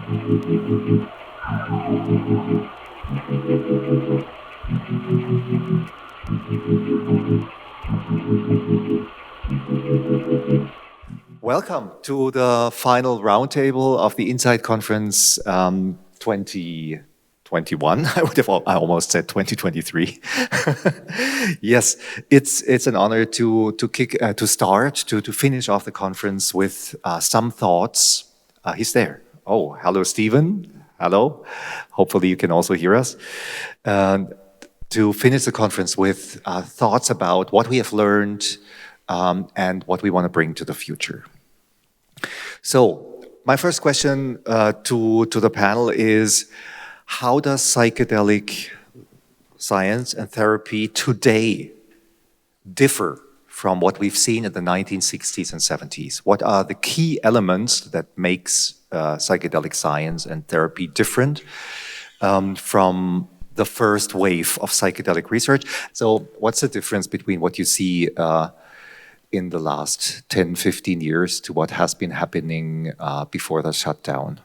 Welcome to the final roundtable of the Insight Conference 2021. I almost said 2023. Yes, it's an honor to finish off the conference with some thoughts. He's there. Oh, hello, Stephen. Hello. Hopefully you can also hear us. To finish the conference with thoughts about what we have learned and what we want to bring to the future. So, my first question to the panel is, how does psychedelic science and therapy today differ from what we've seen in the 1960s and 70s? What are the key elements that makes psychedelic science and therapy different from the first wave of psychedelic research? So what's the difference between what you see in the last 10, 15 years to what has been happening before the shutdown?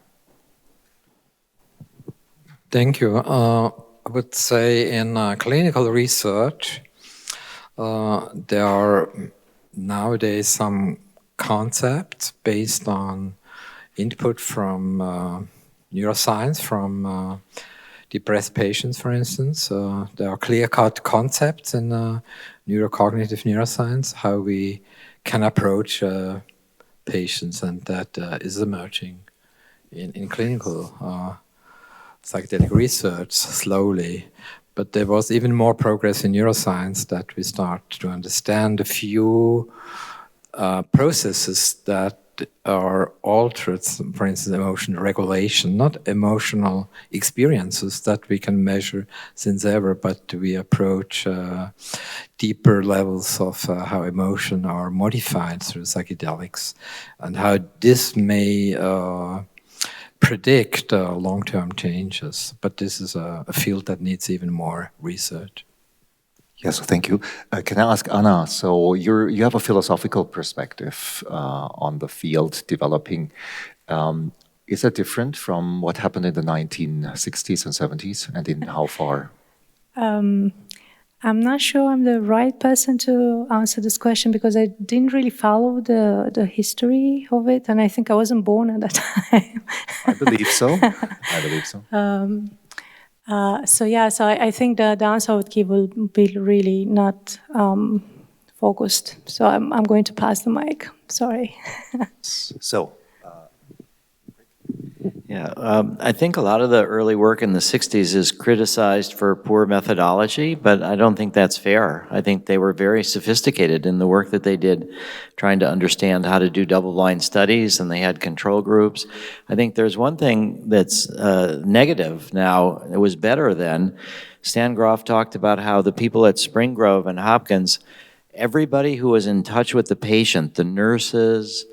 Thank you. I would say in clinical research, there are nowadays some concepts based on input from neuroscience, from depressed patients, for instance. There are clear-cut concepts in neurocognitive neuroscience, how we can approach patients, and that is emerging in clinical psychedelic research slowly. But there was even more progress in neuroscience, that we start to understand a few processes that are altered, for instance, emotional regulation, not emotional experiences that we can measure since ever, but we approach deeper levels of how emotion are modified through psychedelics, and how this may predict long-term changes. But this is a field that needs even more research. Yes, thank you. Can I ask Anna? So you have a philosophical perspective on the field developing. Is that different from what happened in the 1960s and 70s, and in how far? I'm not sure I'm the right person to answer this question, because I didn't really follow the history of it, and I think I wasn't born at that time. I believe so. So I think the answer I would give will be really not focused. So I'm going to pass the mic. Sorry. I think a lot of the early work in the 60s is criticized for poor methodology, but I don't think that's fair. I think they were very sophisticated in the work that they did, trying to understand how to do double-blind studies, and they had control groups. I think there's one thing that's negative now. It was better then. Stan Grof talked about how the people at Spring Grove and Hopkins, everybody who was in touch with the patient, the nurses,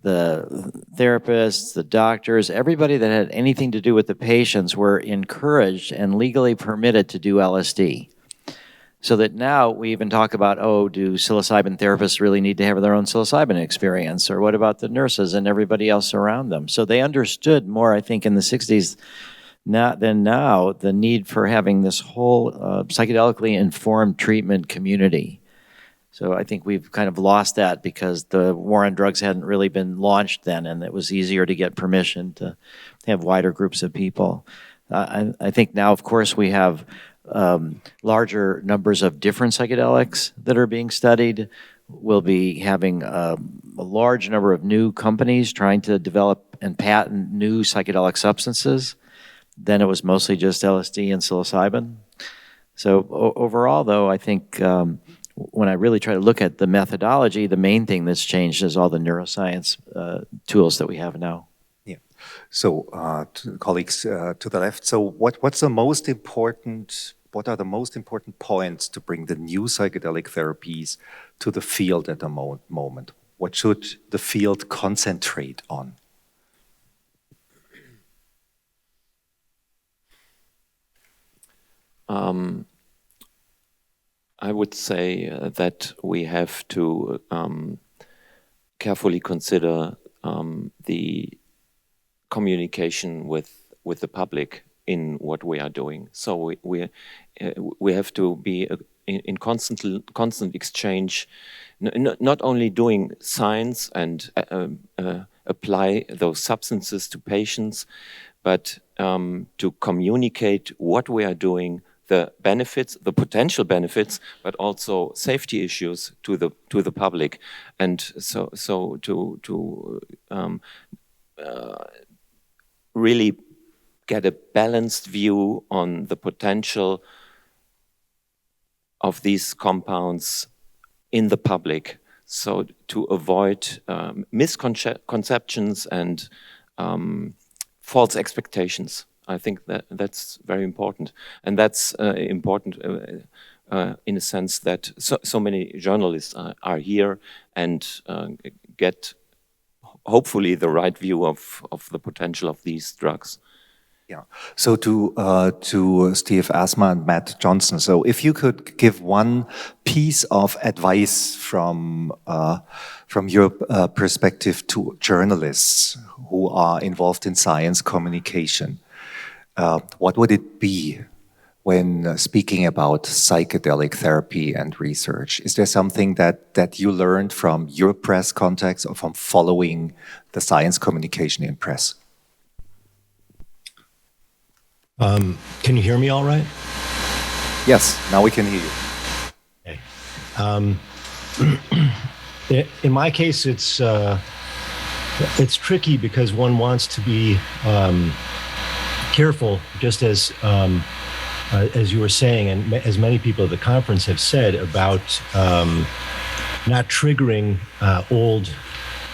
the therapists, the doctors, everybody that had anything to do with the patients were encouraged and legally permitted to do LSD. So that now we even talk about, do psilocybin therapists really need to have their own psilocybin experience? Or what about the nurses and everybody else around them? So they understood more, I think, in the 60s than now, the need for having this whole psychedelically informed treatment community. So I think we've kind of lost that because the war on drugs hadn't really been launched then, and it was easier to get permission to have wider groups of people. I think now, of course, we have larger numbers of different psychedelics that are being studied. We'll be having a large number of new companies trying to develop and patent new psychedelic substances. Then it was mostly just LSD and psilocybin. So overall, though, I think when I really try to look at the methodology, the main thing that's changed is all the neuroscience tools that we have now. Yeah. So, colleagues to the left. So, what are the most important points to bring the new psychedelic therapies to the field at the moment? What should the field concentrate on? I would say that we have to carefully consider the communication with the public in what we are doing. So we have to be in constant exchange, not only doing science and apply those substances to patients, but to communicate what we are doing, the benefits, the potential benefits, but also safety issues to the public, and so to really get a balanced view on the potential of these compounds in the public, so to avoid misconceptions and false expectations. I think that's very important, and that's important in a sense that so many journalists are here and get hopefully the right view of the potential of these drugs. Yeah. So to Steve Asma and Matt Johnson. So if you could give one piece of advice from your perspective to journalists who are involved in science communication, what would it be when speaking about psychedelic therapy and research? Is there something that you learned from your press context or from following the science communication in press? Can you hear me all right? Yes, now we can hear you. Okay. In my case, it's tricky because one wants to be careful, just as you were saying, and as many people at the conference have said, about not triggering old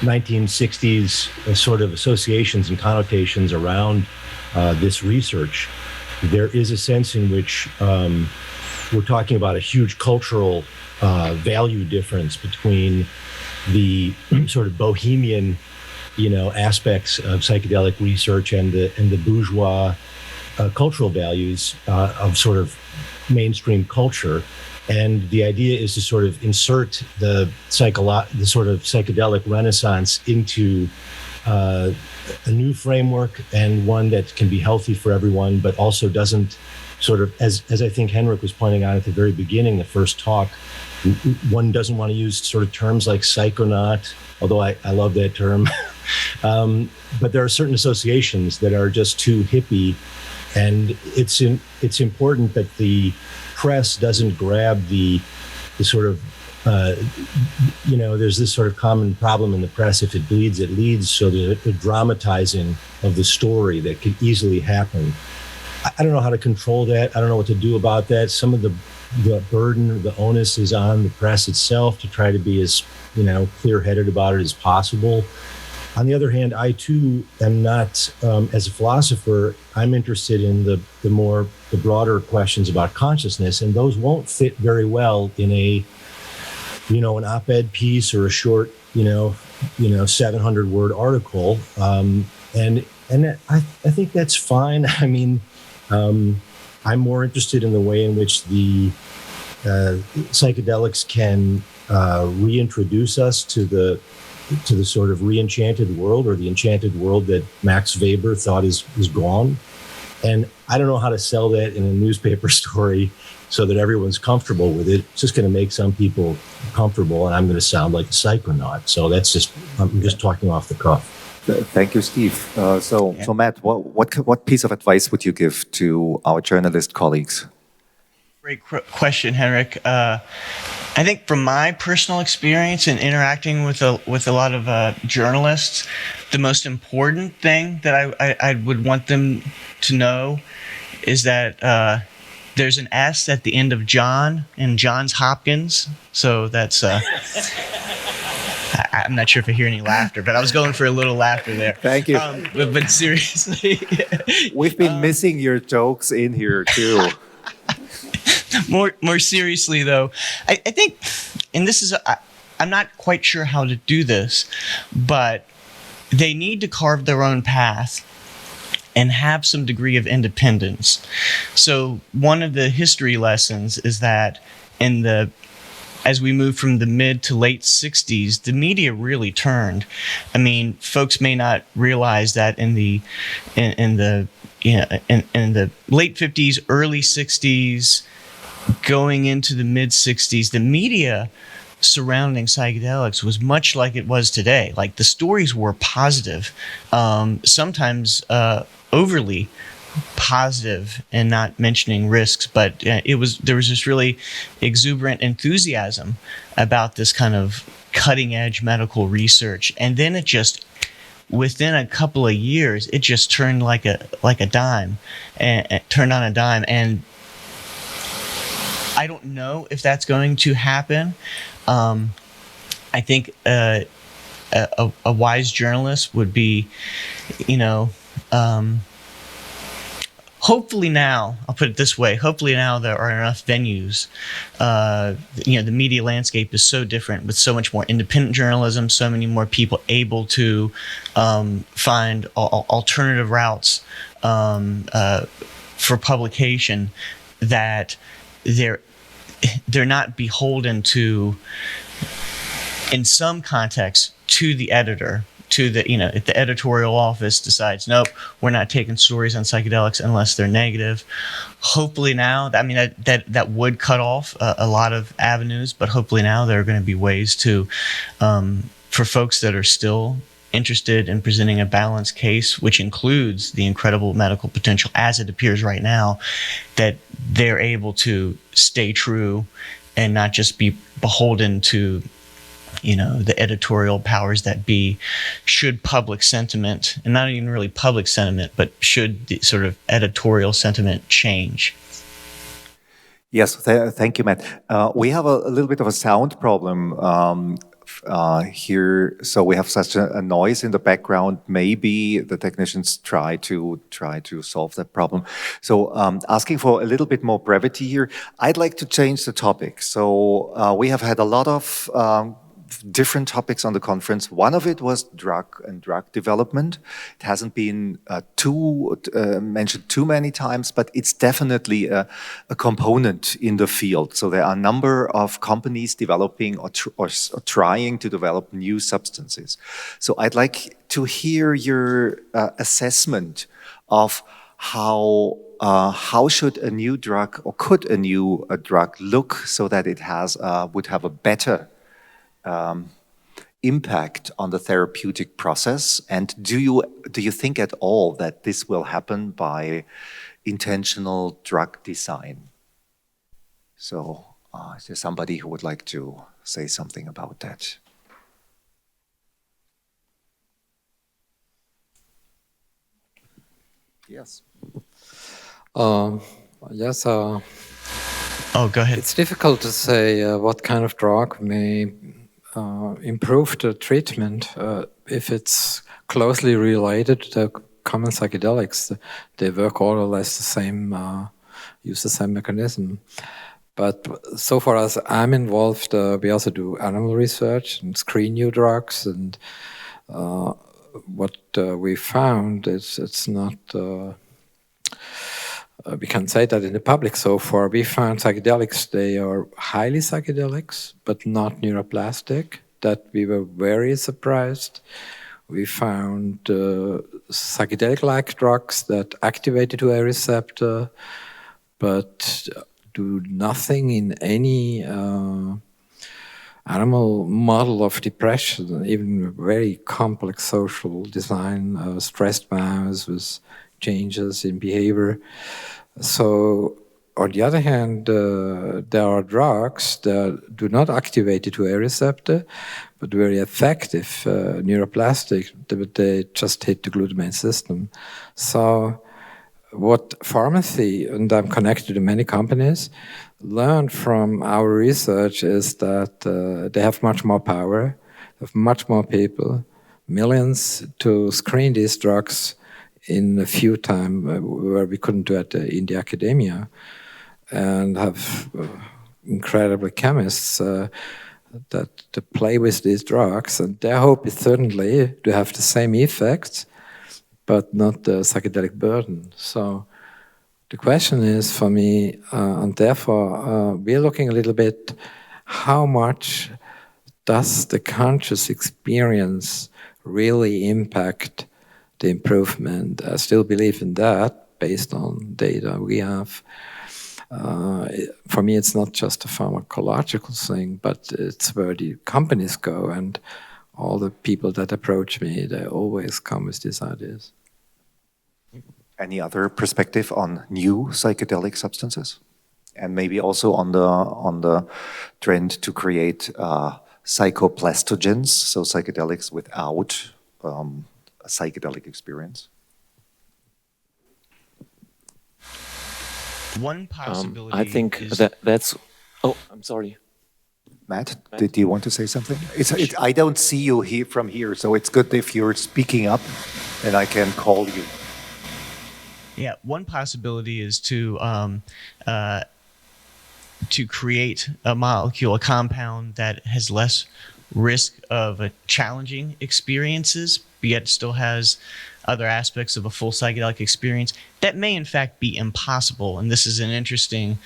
1960s sort of associations and connotations around this research. There is a sense in which we're talking about a huge cultural value difference between the sort of bohemian, aspects of psychedelic research and the bourgeois cultural values of sort of mainstream culture. And the idea is to sort of insert the sort of psychedelic renaissance into a new framework, and one that can be healthy for everyone, but also doesn't sort of, as I think Henrik was pointing out at the very beginning, the first talk, one doesn't want to use sort of terms like psychonaut, although I love that term. But there are certain associations that are just too hippie, and it's important that the press doesn't grab the sort of there's this sort of common problem in the press: if it bleeds, it leads. So the dramatizing of the story that could easily happen. I don't know how to control that. I don't know what to do about that. Some of the burden, the onus is on the press itself to try to be as clear-headed about it as possible. On the other hand, I too am not, as a philosopher, I'm interested in the broader questions about consciousness, and those won't fit very well in an op-ed piece or a short, 700-word article. And I think that's fine. I mean, I'm more interested in the way in which the psychedelics can reintroduce us to the sort of re-enchanted world, or the enchanted world that Max Weber thought is gone. And I don't know how to sell that in a newspaper story so that everyone's comfortable with it. It's just going to make some people comfortable, and I'm going to sound like a psychonaut. So I'm just talking off the cuff. Thank you, Steve. So Matt, what piece of advice would you give to our journalist colleagues? Great question, Henrik. I think from my personal experience in interacting with a lot of journalists, the most important thing that I would want them to know is that there's an S at the end of John in Johns Hopkins. So that's I'm not sure if I hear any laughter, but I was going for a little laughter there. Thank you. But seriously, we've been missing your jokes in here too. More seriously though, I think, and this is I'm not quite sure how to do this, but they need to carve their own path and have some degree of independence. So one of the history lessons is that in the as we moved from the mid to late 60s, the media really turned. I mean, folks may not realize that in the late 50s, early 60s, going into the mid 60s, the media surrounding psychedelics was much like it was today. Like, the stories were positive, sometimes overly positive, and not mentioning risks, but there was this really exuberant enthusiasm about this kind of cutting edge medical research. And then it just, within a couple of years, it just turned like a dime, and turned on a dime. And I don't know if that's going to happen. I think a wise journalist would be, hopefully now, I'll put it this way, hopefully now there are enough venues. The media landscape is so different, with so much more independent journalism, so many more people able to find alternative routes for publication, that they're not beholden to, in some contexts, to the editor, to if the editorial office decides, nope, we're not taking stories on psychedelics unless they're negative. Hopefully now, that would cut off a lot of avenues, but hopefully now there are going to be ways to, for folks that are still interested in presenting a balanced case, which includes the incredible medical potential as it appears right now, that they're able to stay true and not just be beholden to the editorial powers that be, should public sentiment, and not even really public sentiment, but should the sort of editorial sentiment change. Yes, thank you, Matt. We have a little bit of a sound problem here, so we have such a noise in the background. Maybe the technicians try to solve that problem. So asking for a little bit more brevity here, I'd like to change the topic. So we have had a lot of different topics on the conference. One of it was drug development. It hasn't been mentioned too many times, but it's definitely a component in the field. So there are a number of companies developing or trying to develop new substances. So I'd like to hear your assessment of how should a new drug, or could a new drug look so that it would have a better impact on the therapeutic process? And do you think at all that this will happen by intentional drug design? So is there somebody who would like to say something about that? Yes. Yes. Oh, go ahead. It's difficult to say what kind of drug may improve the treatment if it's closely related to common psychedelics. They work all or less the same, use the same mechanism. But so far as I'm involved, we also do animal research and screen new drugs. And what we found is it's not... we can say that in the public so far. We found psychedelics, they are highly psychedelics, but not neuroplastic. That we were very surprised. We found psychedelic-like drugs that activate the 2A receptor, but do nothing in any animal model of depression, even very complex social design, stressed mouse with changes in behavior. So, on the other hand, there are drugs that do not activate the 2A receptor, but very effective neuroplastic, but they just hit the glutamate system. So, what pharmacy, and I'm connected to many companies, learned from our research is that they have much more power, have much more people, millions to screen these drugs in a few time where we couldn't do it in the academia, and have incredible chemists that to play with these drugs. And their hope is certainly to have the same effects, but not the psychedelic burden. So the question is for me, and therefore we're looking a little bit how much does the conscious experience really impact the improvement? I still believe in that based on data we have. For me, it's not just a pharmacological thing, but it's where the companies go, and all the people that approach me, they always come with these ideas. Any other perspective on new psychedelic substances? And maybe also on the trend to create psychoplastogens, so psychedelics without a psychedelic experience? One possibility I think is that's... Oh, I'm sorry. Matt, did you want to say something? I don't see you here from here, so it's good if you're speaking up and I can call you. Yeah, one possibility is to create a molecule, a compound that has less risk of challenging experiences, but yet still has other aspects of a full psychedelic experience. That may in fact be impossible, and this is an interesting,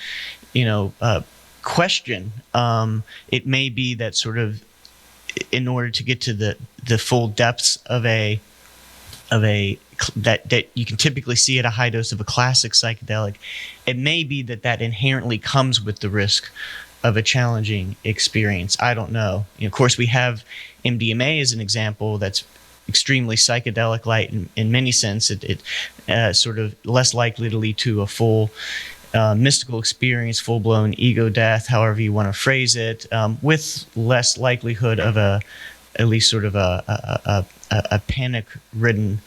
question. It may be that sort of, in order to get to the full depths of that you can typically see at a high dose of a classic psychedelic, it may be that inherently comes with the risk of a challenging experience. I don't know. Of course, we have MDMA as an example that's extremely psychedelic-like in many sense. It sort of less likely to lead to a full mystical experience, full-blown ego death, however you want to phrase it, with less likelihood of at least sort of a panic-ridden,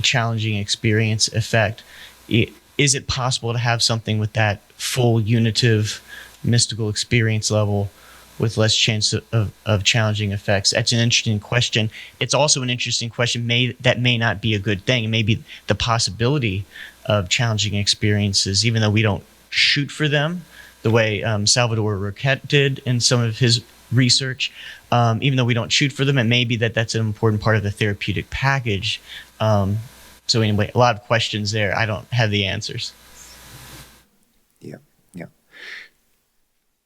challenging experience effect. Is it possible to have something with that full unitive mystical experience level with less chance of challenging effects? That's an interesting question. It's also an interesting question that may not be a good thing. It may be the possibility of challenging experiences, even though we don't shoot for them the way Salvador Roquette did in some of his research. Even though we don't shoot for them, it may be that's an important part of the therapeutic package. So anyway, a lot of questions there. I don't have the answers. Yeah.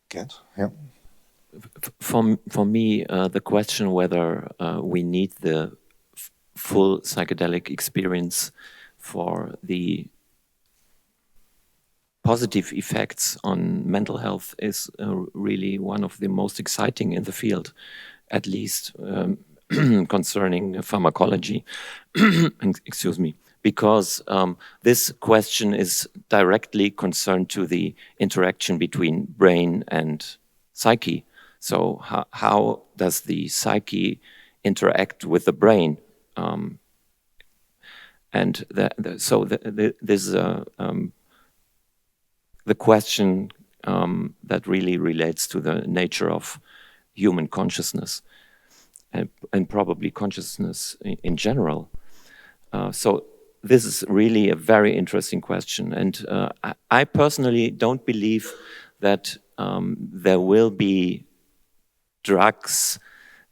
Good. Yeah. For me, the question whether we need the full psychedelic experience for the positive effects on mental health is really one of the most exciting in the field, at least concerning pharmacology. Excuse me. Because this question is directly concerned to the interaction between brain and psyche. So how does the psyche interact with the brain? This is the question that really relates to the nature of human consciousness and probably consciousness in general. So this is really a very interesting question. And I personally don't believe that there will be drugs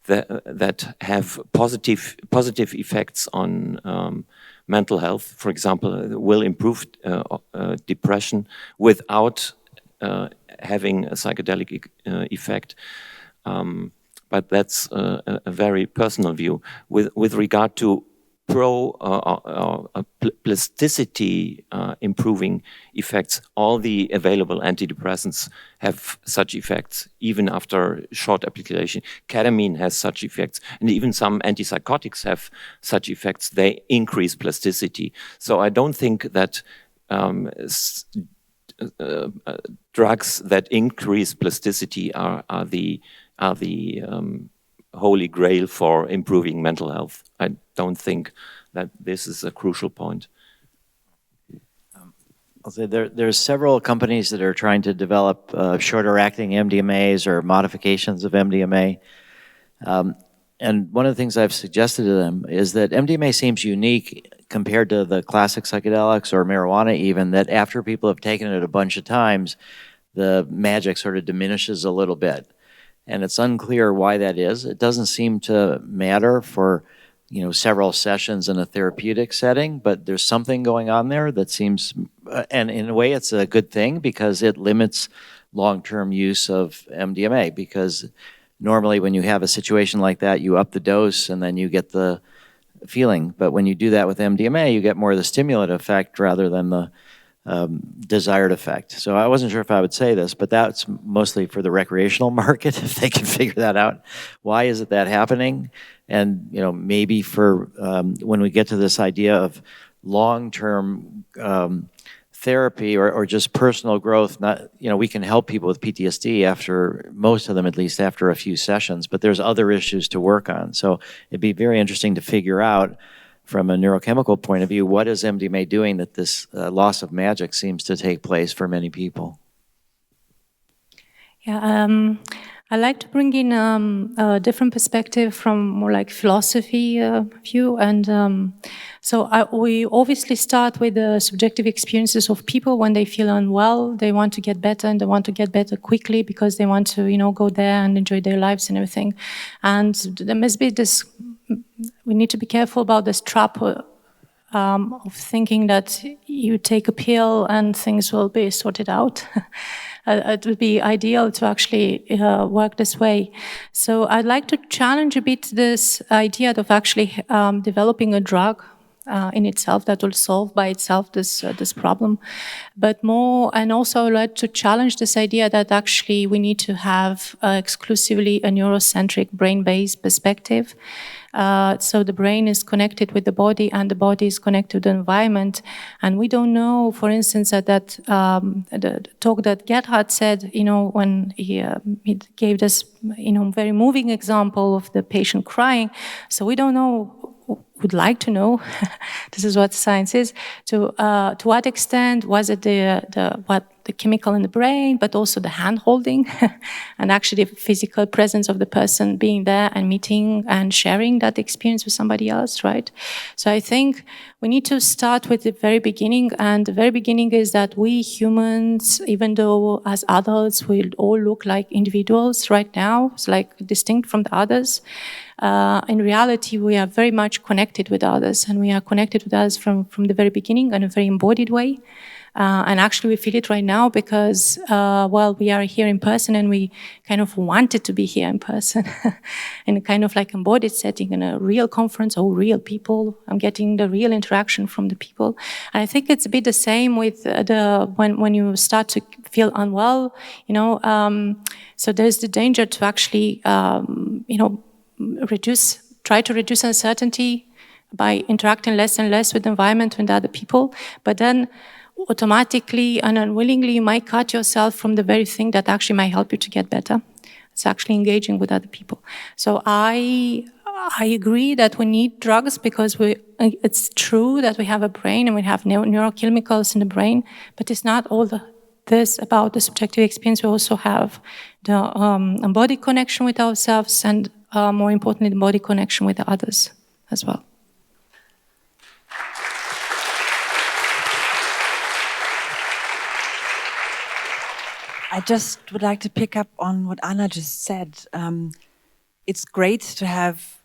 that have positive effects on mental health, for example, will improve depression without having a psychedelic effect. But that's a very personal view. With regard to plasticity improving effects, all the available antidepressants have such effects, even after short application. Ketamine has such effects, and even some antipsychotics have such effects. They increase plasticity. So I don't think that drugs that increase plasticity are the holy grail for improving mental health. I don't think that this is a crucial point. I'll say there's several companies that are trying to develop shorter acting MDMAs or modifications of MDMA. And one of the things I've suggested to them is that MDMA seems unique compared to the classic psychedelics or marijuana even, that after people have taken it a bunch of times, the magic sort of diminishes a little bit. And it's unclear why that is. It doesn't seem to matter for, several sessions in a therapeutic setting, but there's something going on there that seems, and in a way it's a good thing because it limits long-term use of MDMA, because normally when you have a situation like that, you up the dose and then you get the feeling. But when you do that with MDMA, you get more of the stimulant effect rather than the desired effect. So I wasn't sure if I would say this, but that's mostly for the recreational market, if they can figure that out. Why is it that happening? And maybe for when we get to this idea of long-term therapy or just personal growth, we can help people with PTSD after, most of them at least, after a few sessions, but there's other issues to work on. So it'd be very interesting to figure out from a neurochemical point of view, what is MDMA doing that this loss of magic seems to take place for many people? Yeah, I like to bring in a different perspective from more like philosophy view. And we obviously start with the subjective experiences of people when they feel unwell. They want to get better, and they want to get better quickly because they want to, go there and enjoy their lives and everything. And there must be this, we need to be careful about this trap of thinking that you take a pill and things will be sorted out. It would be ideal to actually work this way. So I'd like to challenge a bit this idea of actually developing a drug in itself that will solve by itself this problem. But more, and also I'd like to challenge this idea that actually we need to have exclusively a neurocentric brain-based perspective. So the brain is connected with the body, and the body is connected to the environment. And we don't know, for instance, that the talk that Gerhard said, when he gave this, very moving example of the patient crying. So we don't know, would like to know, this is what science is, to what extent was it the chemical in the brain, but also the hand holding and actually the physical presence of the person being there and meeting and sharing that experience with somebody else, right? So I think we need to start with the very beginning, and the very beginning is that we humans, even though as adults we all look like individuals right now, it's like distinct from the others, in reality we are very much connected with others, and we are connected with others from the very beginning in a very embodied way. And actually we feel it right now because, we are here in person, and we kind of wanted to be here in person in a kind of like embodied setting, in a real conference, or real people. I'm getting the real interaction from the people. And I think it's a bit the same with when you start to feel unwell, so there's the danger to actually, try to reduce uncertainty by interacting less and less with the environment, with other people, but then automatically and unwillingly you might cut yourself from the very thing that actually might help you to get better. It's actually engaging with other people. So I agree that we need drugs because it's true that we have a brain and we have neurochemicals in the brain, but it's not all this about the subjective experience. We also have the embodied connection with ourselves, and more importantly, the embodied connection with the others as well. I just would like to pick up on what Anna just said. It's great to have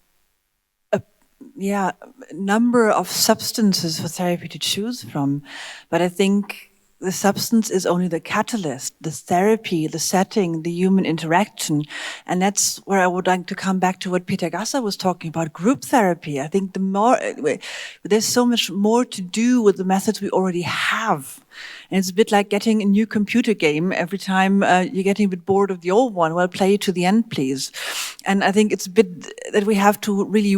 a number of substances for therapy to choose from, but I think the substance is only the catalyst, the therapy, the setting, the human interaction. And that's where I would like to come back to what Peter Gasser was talking about, group therapy. I think there's so much more to do with the methods we already have. And it's a bit like getting a new computer game. Every time you're getting a bit bored of the old one, well, play it to the end, please. And I think it's a bit that we have to really,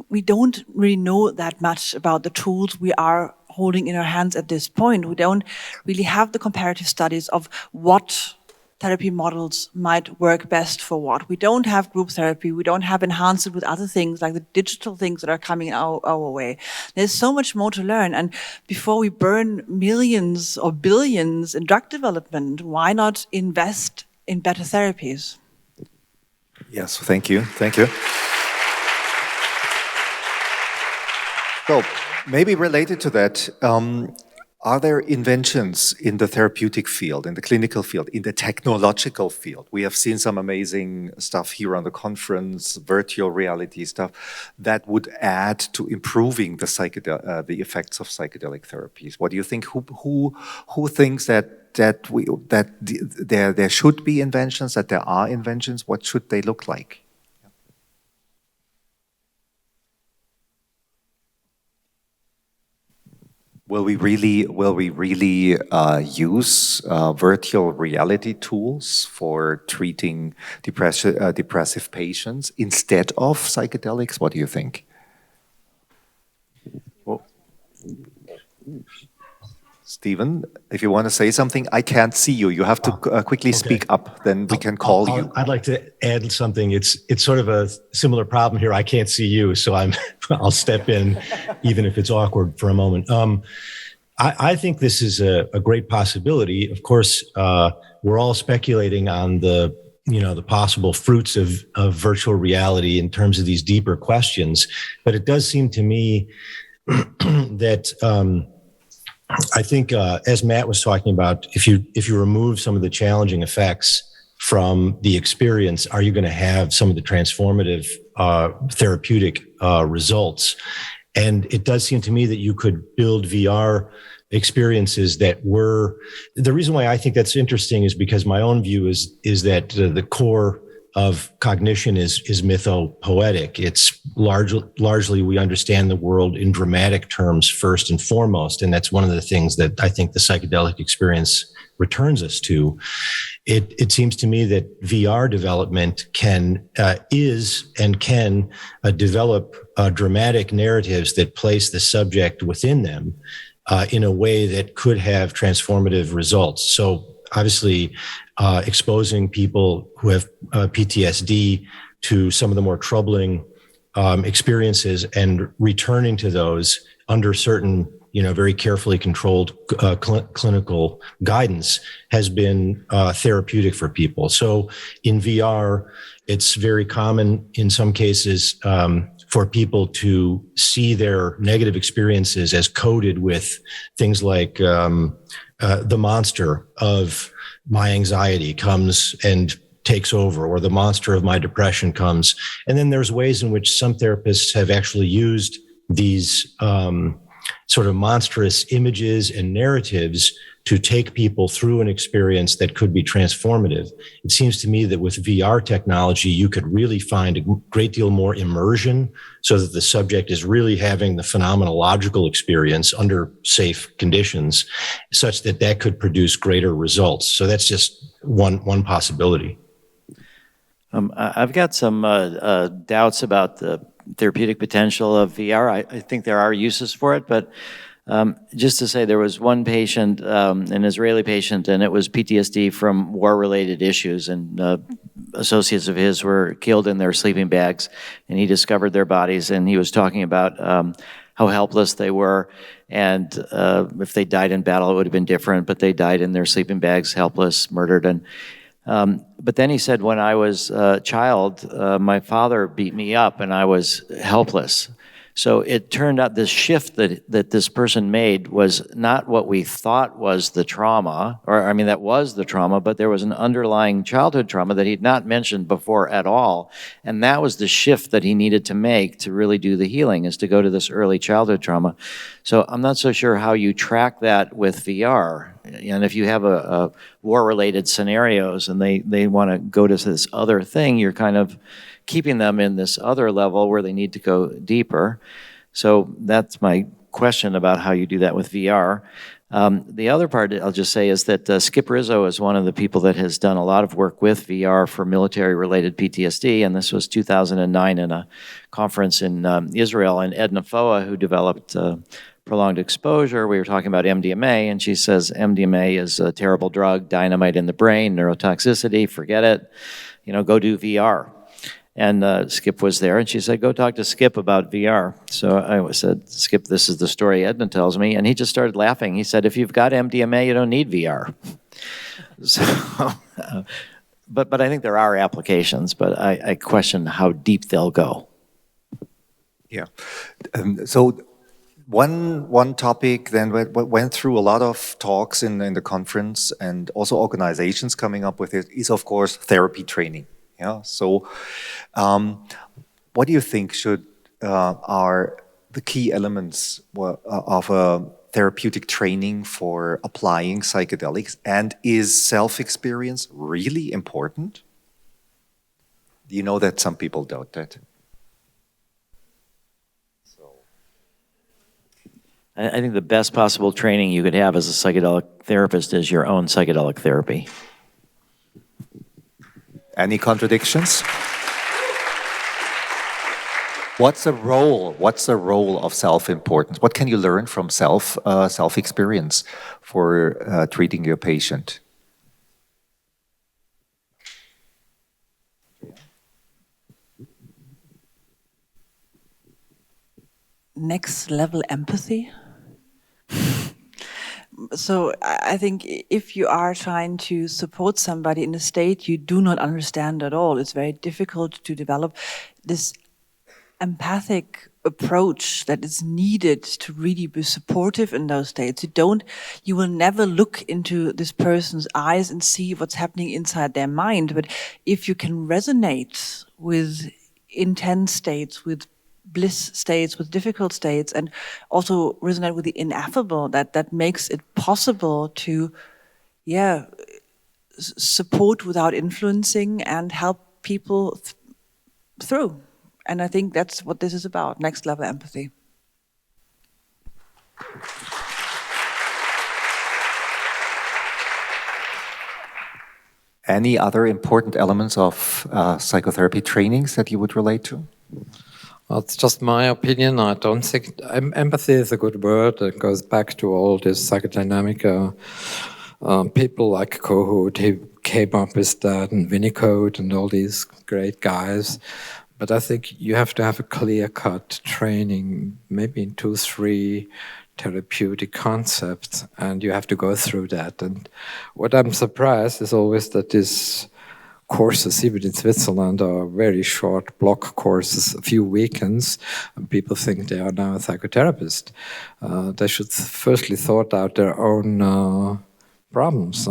we don't really know that much about the tools we are holding in our hands at this point. We don't really have the comparative studies of what therapy models might work best for what. We don't have group therapy. We don't have enhanced it with other things like the digital things that are coming our way. There's so much more to learn. And before we burn millions or billions in drug development, why not invest in better therapies? Yes, thank you. Thank you. So, maybe related to that, are there inventions in the therapeutic field, in the clinical field, in the technological field? We have seen some amazing stuff here on the conference, virtual reality stuff, that would add to improving the effects of psychedelic therapies. What do you think? Who thinks that there should be inventions, that there are inventions? What should they look like? Will we really use virtual reality tools for treating depressive patients instead of psychedelics? What do you think? Well, Stephen, if you want to say something, I can't see you. You have to quickly speak up, then we can call you. I'd like to add something. It's sort of a similar problem here. I can't see you, so I'll step in, even if it's awkward for a moment. I think this is a great possibility. Of course, we're all speculating on the possible fruits of virtual reality in terms of these deeper questions. But it does seem to me that I think, as Matt was talking about, if you remove some of the challenging effects from the experience, are you going to have some of the transformative therapeutic results? And it does seem to me that you could build VR experiences that were. The reason why I think that's interesting is because my own view is that the core of cognition is mythopoetic. It's largely we understand the world in dramatic terms first and foremost, and that's one of the things that I think the psychedelic experience returns us to. It seems to me that VR development can develop dramatic narratives that place the subject within them in a way that could have transformative results. So obviously, exposing people who have PTSD to some of the more troubling experiences and returning to those under certain, very carefully controlled clinical guidance has been therapeutic for people. So in VR, it's very common in some cases for people to see their negative experiences as coded with things like the monster of my anxiety comes and takes over, or the monster of my depression comes. And then there's ways in which some therapists have actually used these sort of monstrous images and narratives to take people through an experience that could be transformative. It seems to me that with VR technology, you could really find a great deal more immersion so that the subject is really having the phenomenological experience under safe conditions, such that could produce greater results. So that's just one possibility. I've got some doubts about the therapeutic potential of VR. I think there are uses for it, but just to say, there was one patient, an Israeli patient, and it was PTSD from war-related issues, and associates of his were killed in their sleeping bags, and he discovered their bodies, and he was talking about how helpless they were, and if they died in battle, it would have been different, but they died in their sleeping bags, helpless, murdered, and but then he said, when I was a child, my father beat me up and I was helpless. So it turned out this shift that this person made was not what we thought was the trauma, that was the trauma, but there was an underlying childhood trauma that he'd not mentioned before at all. And that was the shift that he needed to make to really do the healing, is to go to this early childhood trauma. So I'm not so sure how you track that with VR. And if you have a war-related scenarios and they want to go to this other thing, you're kind of keeping them in this other level where they need to go deeper. So that's my question about how you do that with VR. The other part I'll just say is that Skip Rizzo is one of the people that has done a lot of work with VR for military-related PTSD, and this was 2009 in a conference in Israel, and Edna Foa, who developed prolonged exposure. We were talking about MDMA, and she says MDMA is a terrible drug, dynamite in the brain, neurotoxicity, forget it, go do VR. And Skip was there, and she said, go talk to Skip about VR. So I said, Skip, this is the story Edna tells me. And he just started laughing. He said, if you've got MDMA, you don't need VR. So, but I think there are applications, but I question how deep they'll go. Yeah. So one topic then went through a lot of talks in the conference, and also organizations coming up with it, is, of course, therapy training. Yeah. So, what do you think are the key elements of therapeutic training for applying psychedelics? And is self-experience really important? You know that some people doubt that. I think the best possible training you could have as a psychedelic therapist is your own psychedelic therapy. Any contradictions? What's the role? What's the role of self-importance? What can you learn from self-experience for treating your patient? Next level empathy. So I think if you are trying to support somebody in a state you do not understand at all, it's very difficult to develop this empathic approach that is needed to really be supportive in those states. You will never look into this person's eyes and see what's happening inside their mind. But if you can resonate with intense states, with bliss states, with difficult states, and also resonate with the ineffable, that makes it possible to, support without influencing and help people through. And I think that's what this is about, next level empathy. Any other important elements of psychotherapy trainings that you would relate to? Well, it's just my opinion. I don't think empathy is a good word. It goes back to all this psychodynamic people like Kohut, who came up with that, and Winnicott and all these great guys. But I think you have to have a clear-cut training, maybe in 2-3 therapeutic concepts, and you have to go through that. And what I'm surprised is always that these courses, even in Switzerland, are very short block courses, a few weekends, and people think they are now a psychotherapist. They should firstly sort out their own problems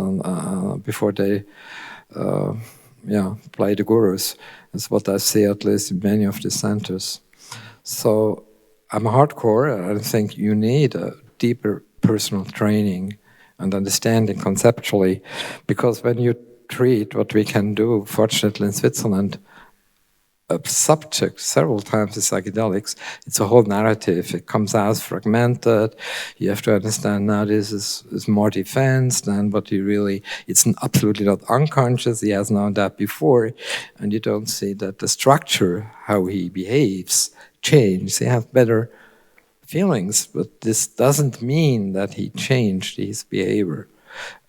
before they play the gurus. That's what I see, at least in many of the centers. So I'm hardcore. I think you need a deeper personal training and understanding conceptually, because when you treat what we can do, fortunately in Switzerland, a subject several times is psychedelics, it's a whole narrative. It comes out fragmented. You have to understand now this is more defense than what you really, it's absolutely not unconscious. He has known that before, and you don't see that the structure, how he behaves, changes. He has better feelings, but this doesn't mean that he changed his behavior.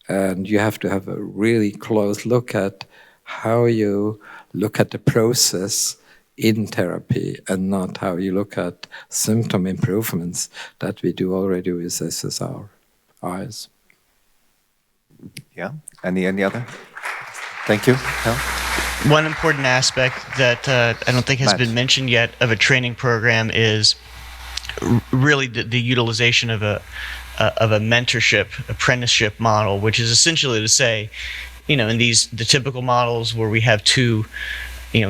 And you have to have a really close look at how you look at the process in therapy and not how you look at symptom improvements that we do already with SSRIs. Yeah, any other? Thank you. Yeah. One important aspect that I don't think has been mentioned yet of a training program is really the utilization of a mentorship, apprenticeship model, which is essentially to say, in the typical models where we have two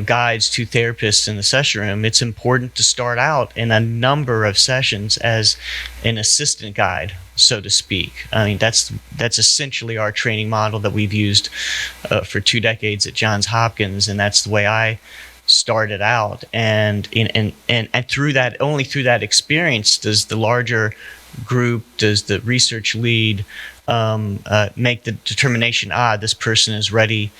guides, two therapists in the session room, it's important to start out in a number of sessions as an assistant guide, so to speak. I mean, that's essentially our training model that we've used for 2 decades at Johns Hopkins, and that's the way I started out. And through that, only through that experience does the larger group, does the research lead make the determination, this person is ready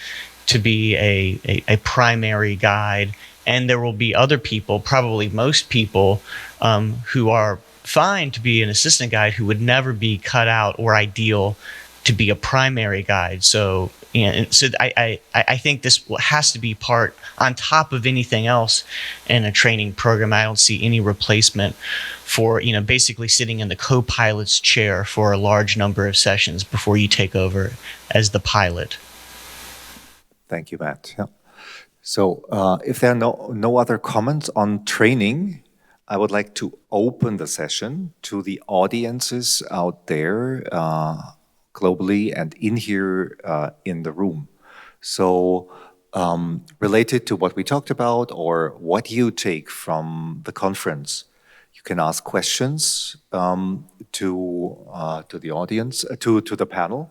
to be a primary guide, and there will be other people, probably most people, who are fine to be an assistant guide who would never be cut out or ideal to be a primary guide. So I think this has to be part on top of anything else in a training program. I don't see any replacement for basically sitting in the co-pilot's chair for a large number of sessions before you take over as the pilot. Thank you, Matt. Yeah. So if there are no other comments on training, I would like to open the session to the audiences out there globally and in here in the room. So related to what we talked about or what you take from the conference, You can ask questions to the audience, to the panel.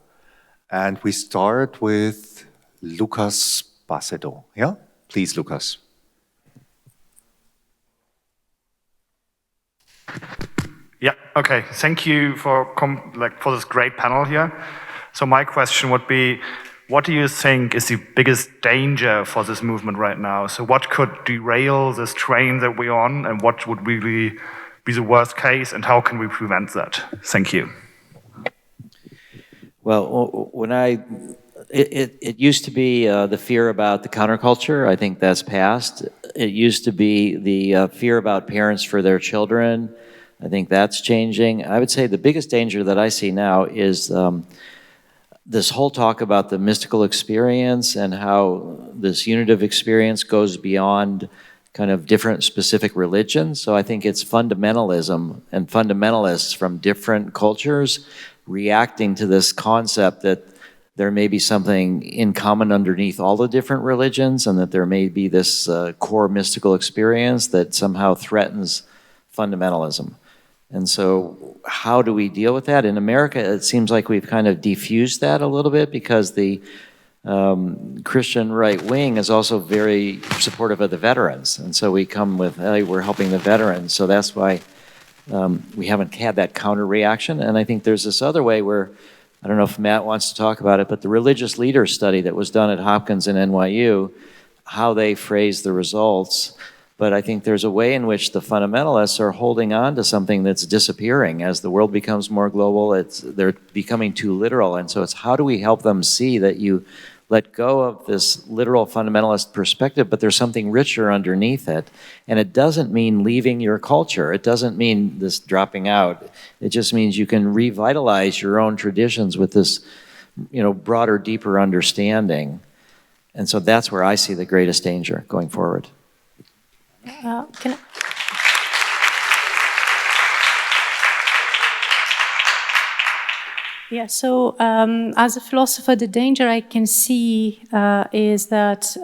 And we start with Lucas Bacedo. Yeah? Please, Lucas. Yeah, okay. Thank you for this great panel here. So my question would be, what do you think is the biggest danger for this movement right now? So what could derail this train that we're on, and what would really be the worst case, and how can we prevent that? Thank you. Well, it used to be the fear about the counterculture. I think that's passed. It used to be the fear about parents for their children. I think that's changing. I would say the biggest danger that I see now is this whole talk about the mystical experience and how this unitive experience goes beyond kind of different specific religions. So I think it's fundamentalism and fundamentalists from different cultures reacting to this concept that there may be something in common underneath all the different religions, and that there may be this core mystical experience that somehow threatens fundamentalism. And so how do we deal with that? In America, it seems like we've kind of diffused that a little bit, because the Christian right wing is also very supportive of the veterans. And so we come with, hey, we're helping the veterans. So that's why we haven't had that counter reaction. And I think there's this other way where, I don't know if Matt wants to talk about it, but the religious leaders study that was done at Hopkins and NYU, how they phrase the results. But I think there's a way in which the fundamentalists are holding on to something that's disappearing. As the world becomes more global, they're becoming too literal. And so it's how do we help them see that you let go of this literal fundamentalist perspective, but there's something richer underneath it. And it doesn't mean leaving your culture. It doesn't mean this dropping out. It just means you can revitalize your own traditions with this, broader, deeper understanding. And so that's where I see the greatest danger going forward. Can I? Yeah, so as a philosopher, the danger I can see is that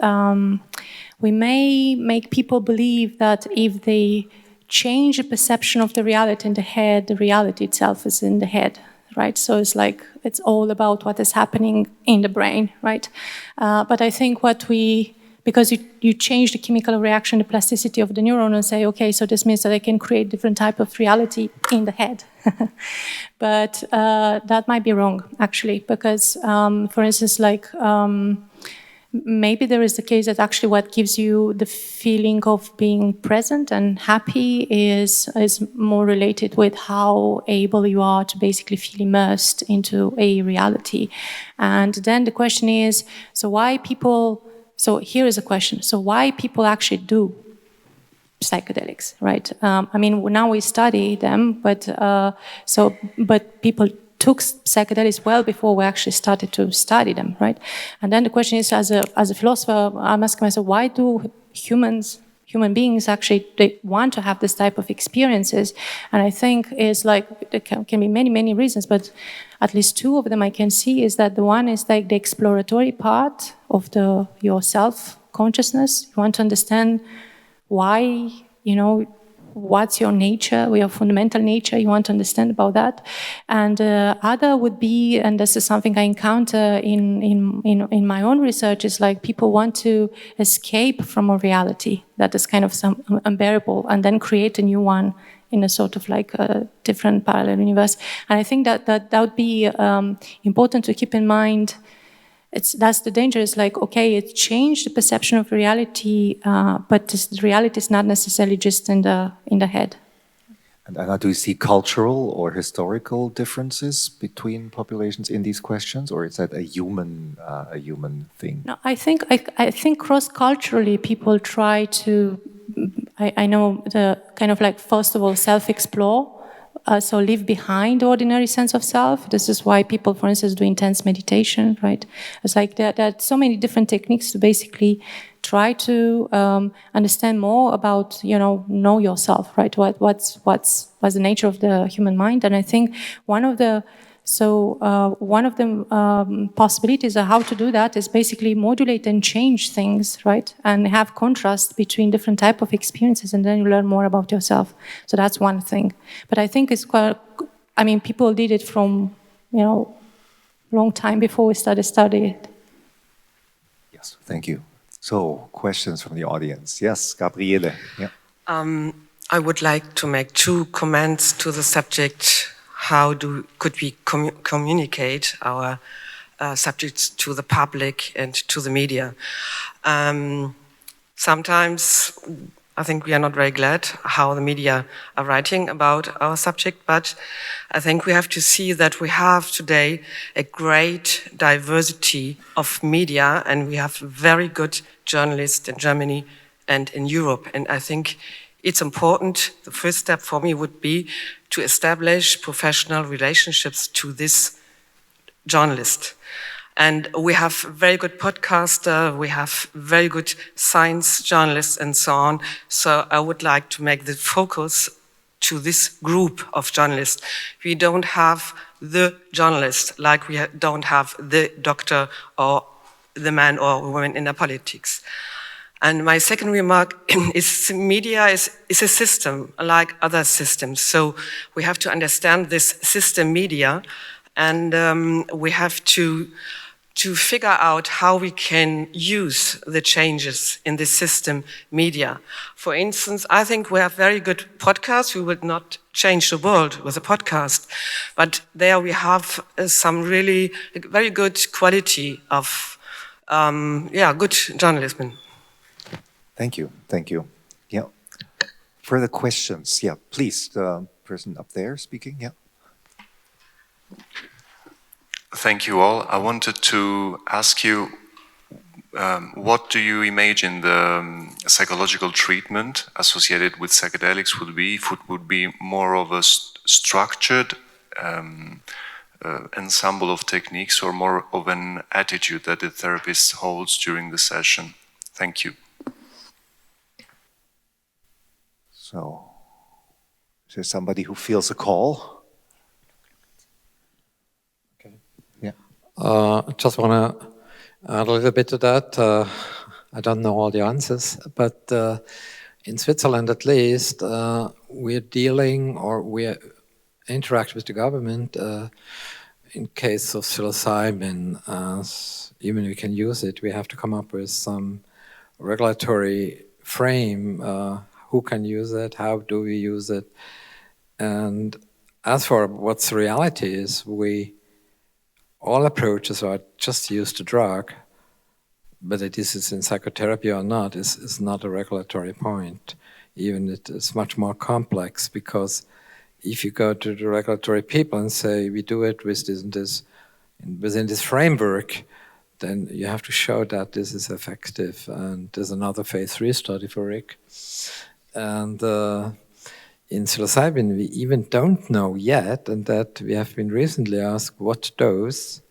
we may make people believe that if they change the perception of the reality in the head, the reality itself is in the head, right? So it's like it's all about what is happening in the brain, right? But I think because you change the chemical reaction, the plasticity of the neuron, and say, okay, so this means that I can create different type of reality in the head. But that might be wrong, actually, because, for instance, maybe there is the case that actually what gives you the feeling of being present and happy is more related with how able you are to basically feel immersed into a reality. And then the question is, so here is a question. So why people actually do psychedelics, right? Now we study them, but people took psychedelics well before we actually started to study them, right? And then the question is, as a philosopher, I'm asking myself, why do human beings actually they want to have this type of experiences? And I think there can be many, many reasons, but at least two of them I can see is that the one is like the exploratory part of your self-consciousness. You want to understand why, what's your nature, your fundamental nature, you want to understand about that. And other would be, and this is something I encounter in my own research, is like people want to escape from a reality that is kind of unbearable and then create a new one in a sort of like a different parallel universe. And I think that would be important to keep in mind. That's the danger. Is like, okay, it changed the perception of reality, but the reality is not necessarily just in the head. And Anna, do you see cultural or historical differences between populations in these questions, or is that a human thing? No, I think cross-culturally people try to. I know the kind of like, first of all, self-explore. So leave behind the ordinary sense of self. This is why people, for instance, do intense meditation, right? It's like there are so many different techniques to basically try to understand more about, know yourself, right? What's the nature of the human mind? And I think one of the So one of the possibilities of how to do that is basically modulate and change things, right? And have contrast between different type of experiences, and then you learn more about yourself. So that's one thing. But I think it's quite, I mean, people did it from, long time before we started studying it. Yes, thank you. So, questions from the audience. Yes, Gabriele. Yeah. I would like to make 2 comments to the subject. How could we communicate our subjects to the public and to the media? Sometimes I think we are not very glad how the media are writing about our subject, but I think we have to see that we have today a great diversity of media, and we have very good journalists in Germany and in Europe. And I think it's important. The first step for me would be to establish professional relationships to this journalist. And we have very good podcaster, we have very good science journalists and so on. So I would like to make the focus to this group of journalists. We don't have the journalist like we don't have the doctor or the man or woman in the politics. And my second remark is media is a system like other systems. So we have to understand this system media, and we have to figure out how we can use the changes in this system media. For instance, I think we have very good podcasts. We would not change the world with a podcast, but there we have some really very good quality of good journalism. Thank you. Thank you. Yeah. Further questions? Yeah, please. The person up there speaking. Yeah. Thank you all. I wanted to ask you, what do you imagine the psychological treatment associated with psychedelics would be? If it would be more of a structured ensemble of techniques, or more of an attitude that the therapist holds during the session? Thank you. So, is there somebody who feels a call? Okay. Yeah. Just want to add a little bit to that. I don't know all the answers, but in Switzerland at least, we're dealing, or we interact with the government in case of psilocybin. Even if we can use it, we have to come up with some regulatory frame. Who can use it? How do we use it? And as for what's reality is, all approaches are just used to drug, but it is in psychotherapy or not is not a regulatory point. Even it is much more complex, because if you go to the regulatory people and say we do it within this framework, then you have to show that this is effective. And there's another phase 3 study for Rick. And in psilocybin, we even don't know yet, and that we have been recently asked what dose,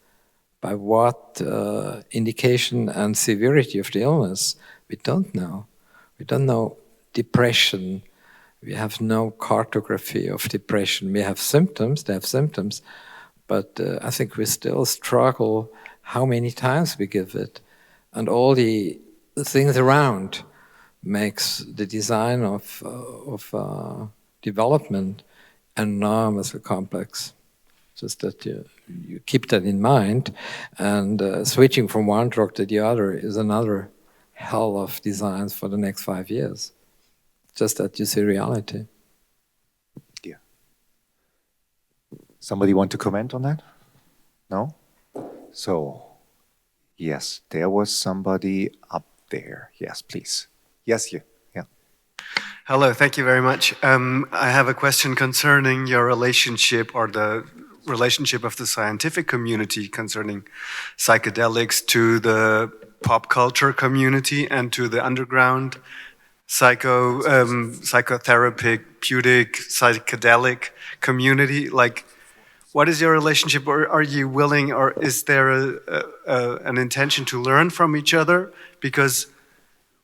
by what indication and severity of the illness. We don't know. We don't know depression. We have no cartography of depression. We have symptoms, they have symptoms, but I think we still struggle how many times we give it. And all the things around makes the design of development enormously complex. Just that you keep that in mind, and switching from one drug to the other is another hell of designs for the next 5 years. Just that you see reality. Yeah. Somebody want to comment on that? No? So, yes, there was somebody up there. Yes, please. Yes, you. Yeah. Hello, thank you very much. I have a question concerning your relationship, or the relationship of the scientific community concerning psychedelics to the pop culture community and to the underground psychotherapeutic, psychedelic community. Like, what is your relationship, or are you willing, or is there an intention to learn from each other? Because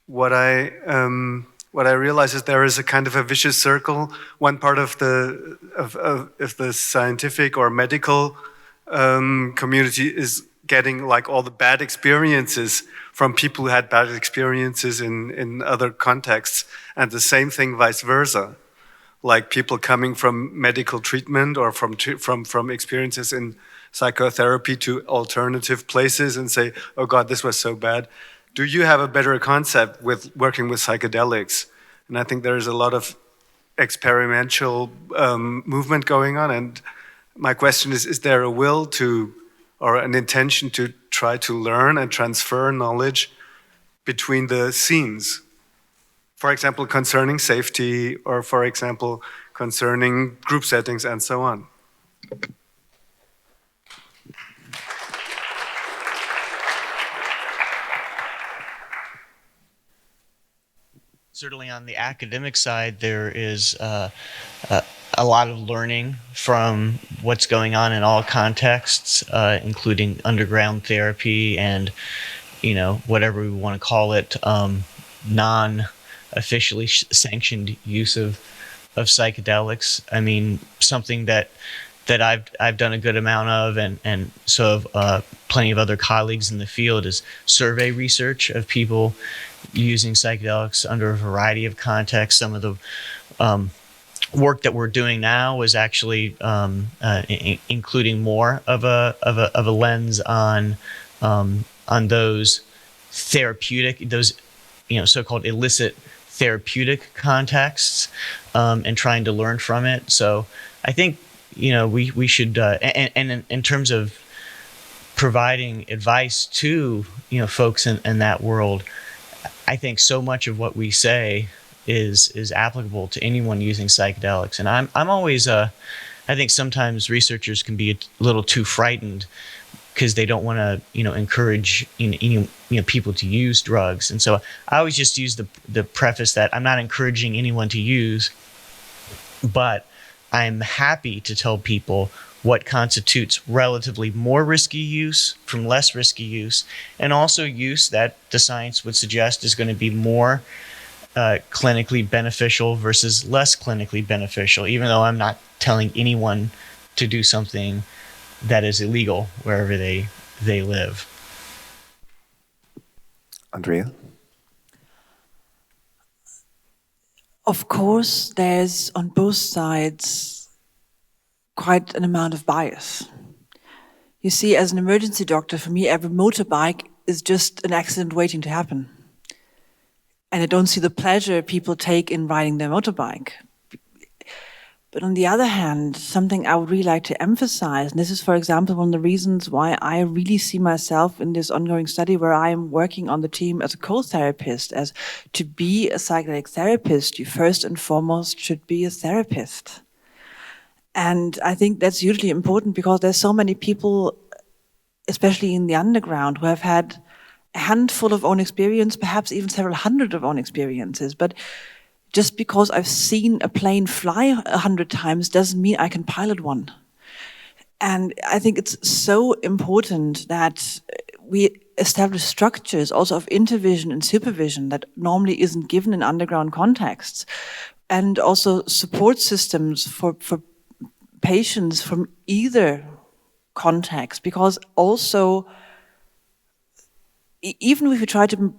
what I realize is there is a kind of a vicious circle. One part of the scientific or medical community is getting like all the bad experiences from people who had bad experiences in other contexts, and the same thing vice versa. Like people coming from medical treatment or from experiences in psychotherapy to alternative places and say, oh God, this was so bad. Do you have a better concept with working with psychedelics? And I think there's a lot of experimental movement going on. And my question is there a will to, or an intention to try to learn and transfer knowledge between the scenes? For example, concerning safety, or for example, concerning group settings and so on. Certainly on the academic side, there is a lot of learning from what's going on in all contexts, including underground therapy and, whatever we want to call it, non-officially sanctioned use of psychedelics. I mean, something that I've done a good amount of, and so have plenty of other colleagues in the field, is survey research of people using psychedelics under a variety of contexts. Some of the work that we're doing now is actually including more of a lens on those therapeutic, those so-called illicit therapeutic contexts, and trying to learn from it. So I think we should, and in terms of providing advice to folks in that world, I think so much of what we say is applicable to anyone using psychedelics. And I'm always I think sometimes researchers can be a little too frightened because they don't want to encourage people to use drugs. And so I always just use the preface that I'm not encouraging anyone to use, but I'm happy to tell people what constitutes relatively more risky use from less risky use, and also use that the science would suggest is going to be more clinically beneficial versus less clinically beneficial, even though I'm not telling anyone to do something that is illegal wherever they live. Andrea? Of course, there's on both sides quite an amount of bias. You see, as an emergency doctor, for me, every motorbike is just an accident waiting to happen. And I don't see the pleasure people take in riding their motorbike. But on the other hand, something I would really like to emphasize, and this is, for example, one of the reasons why I really see myself in this ongoing study where I am working on the team as a co-therapist, as to be a psychedelic therapist, you first and foremost should be a therapist. And I think that's hugely important because there's so many people, especially in the underground, who have had a handful of own experience, perhaps even several hundred of own experiences. But just because I've seen a plane fly 100 times doesn't mean I can pilot one. And I think it's so important that we establish structures also of intervision and supervision that normally isn't given in underground contexts, and also support systems for patients from either context, because also even if we try to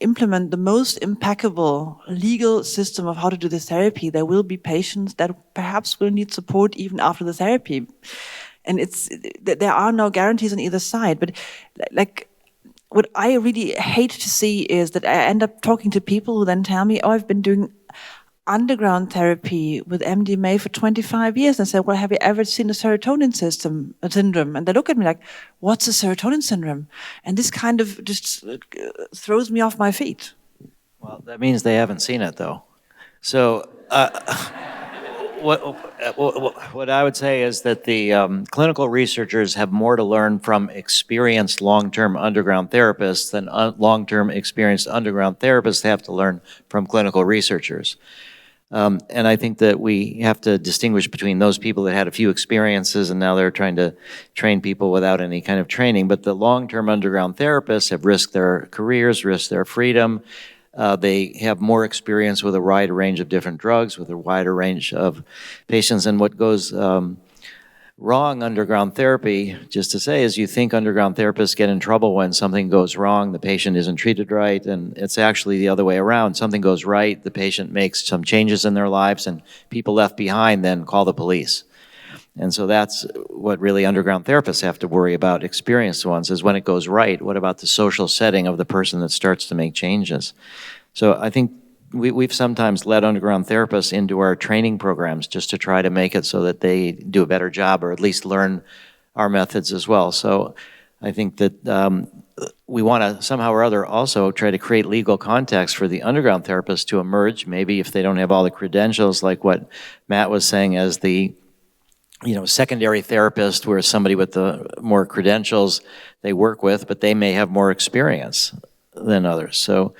implement the most impeccable legal system of how to do this therapy, there will be patients that perhaps will need support even after the therapy. And there are no guarantees on either side. But like, what I really hate to see is that I end up talking to people who then tell me, oh, I've been doing underground therapy with MDMA for 25 years. And I said, well, have you ever seen a serotonin syndrome? And they look at me like, what's a serotonin syndrome? And this kind of just throws me off my feet. Well, that means they haven't seen it, though. So what I would say is that the clinical researchers have more to learn from experienced long-term underground therapists than long-term experienced underground therapists have to learn from clinical researchers. And I think that we have to distinguish between those people that had a few experiences and now they're trying to train people without any kind of training. But the long-term underground therapists have risked their careers, risked their freedom. They have more experience with a wide range of different drugs, with a wider range of patients. And what goes wrong underground therapy, just to say, is you think underground therapists get in trouble when something goes wrong, the patient isn't treated right, and it's actually the other way around. Something goes right, the patient makes some changes in their lives, and people left behind then call the police. And so that's what really underground therapists have to worry about, experienced ones, is when it goes right, what about the social setting of the person that starts to make changes? So I think we've sometimes led underground therapists into our training programs just to try to make it so that they do a better job, or at least learn our methods as well. So I think that we want to somehow or other also try to create legal context for the underground therapists to emerge, maybe if they don't have all the credentials, like what Matt was saying, as the secondary therapist, where somebody with the more credentials they work with, but they may have more experience than others. So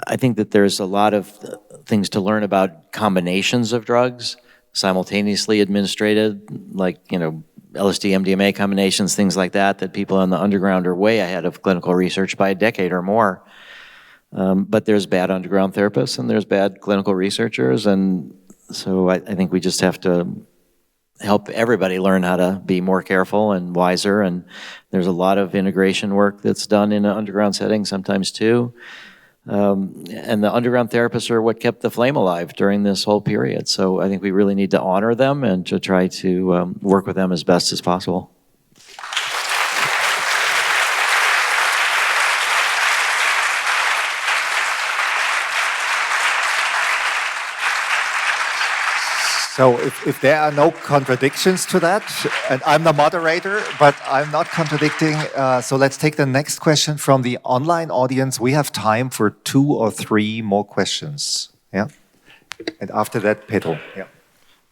I think that there's a lot of things to learn about combinations of drugs, simultaneously administered, like, LSD, MDMA combinations, things like that people in the underground are way ahead of clinical research by a decade or more. But there's bad underground therapists and there's bad clinical researchers, and so I think we just have to help everybody learn how to be more careful and wiser, and there's a lot of integration work that's done in an underground setting sometimes too. And the underground therapists are what kept the flame alive during this whole period. So I think we really need to honor them and to try to work with them as best as possible. So if there are no contradictions to that, and I'm the moderator, but I'm not contradicting, so let's take the next question from the online audience. We have time for 2 or 3 more questions. Yeah. And after that, Pedro. Yeah.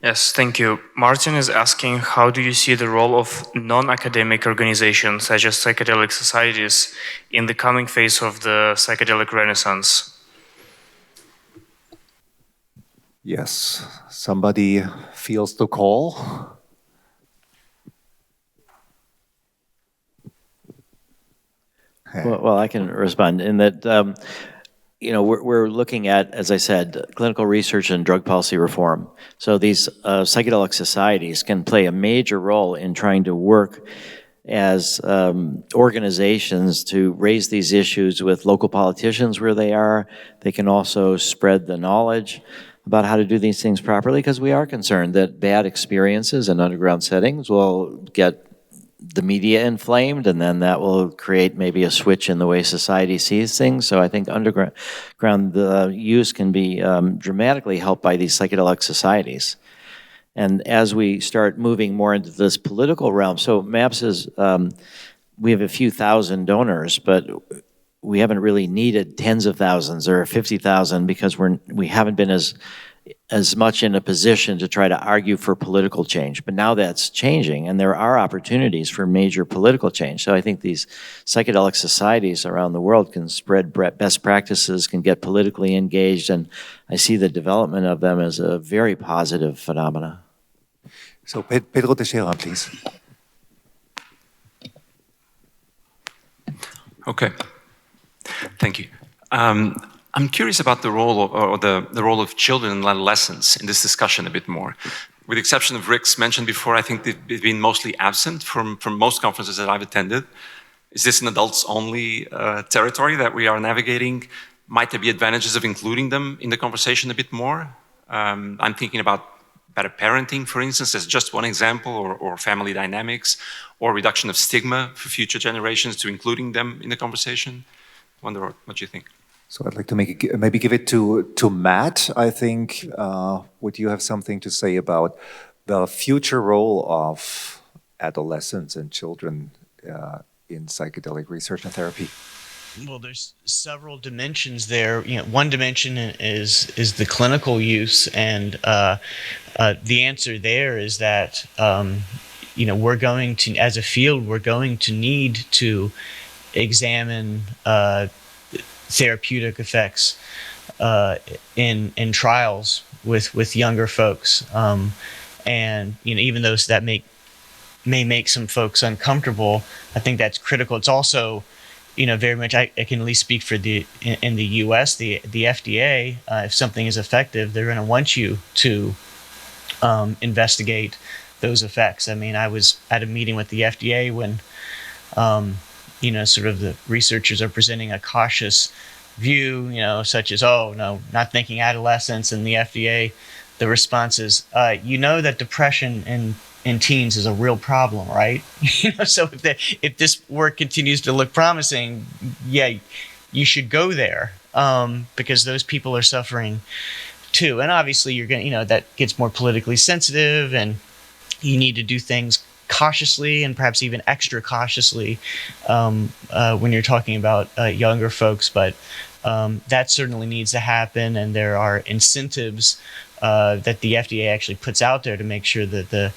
Yes, thank you. Martin is asking, how do you see the role of non-academic organizations such as psychedelic societies in the coming phase of the psychedelic renaissance? Yes, somebody feels the call. Well, I can respond in that, we're looking at, as I said, clinical research and drug policy reform. So these psychedelic societies can play a major role in trying to work as organizations to raise these issues with local politicians where they are. They can also spread the knowledge about how to do these things properly, because we are concerned that bad experiences in underground settings will get the media inflamed, and then that will create maybe a switch in the way society sees things. So I think underground use can be dramatically helped by these psychedelic societies. And as we start moving more into this political realm, so MAPS is, we have a few thousand donors, but we haven't really needed tens of thousands or 50,000 because we haven't been as much in a position to try to argue for political change. But now that's changing, and there are opportunities for major political change. So I think these psychedelic societies around the world can spread best practices, can get politically engaged, and I see the development of them as a very positive phenomena. So Pedro Teixeira, please. Okay. Thank you. I'm curious about the role of, the role of children and adolescents in this discussion a bit more. With the exception of Rick's mentioned before, I think they've been mostly absent from most conferences that I've attended. Is this an adults-only territory that we are navigating? Might there be advantages of including them in the conversation a bit more? I'm thinking about better parenting, for instance, as just one example, or family dynamics, or reduction of stigma for future generations to including them in the conversation. Wonder what you think. So I'd like to maybe give it to Matt. I think, would you have something to say about the future role of adolescents and children in psychedelic research and therapy? Well, there's several dimensions there. One dimension is the clinical use, and the answer there is that we're going to, as a field, we're going to need to examine therapeutic effects in trials with younger folks, and even those that may make some folks uncomfortable. I think that's critical. It's also very much, I can at least speak for in the U.S., the FDA, if something is effective, they're going to want you to investigate those effects. I mean, I was at a meeting with the FDA when, sort of the researchers are presenting a cautious view, such as, oh, no, not thinking adolescents, and the FDA, the response is, that depression in teens is a real problem, right? So if this work continues to look promising, yeah, you should go there, because those people are suffering too. And obviously you're going to, that gets more politically sensitive, and you need to do things cautiously and perhaps even extra cautiously when you're talking about younger folks. But that certainly needs to happen, and there are incentives that the FDA actually puts out there to make sure that the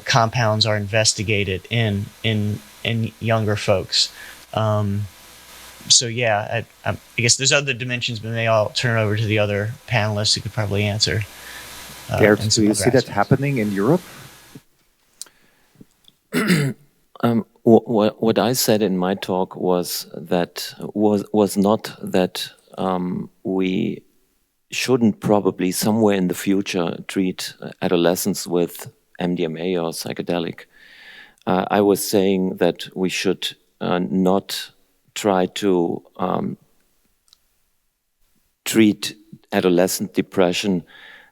compounds are investigated in younger folks. So yeah, I guess there's other dimensions, but maybe I'll turn it over to the other panelists who could probably answer. Gerd, do you see that happening in Europe? What I said in my talk was not that we shouldn't probably somewhere in the future treat adolescents with MDMA or psychedelic. I was saying that we should not try to treat adolescent depression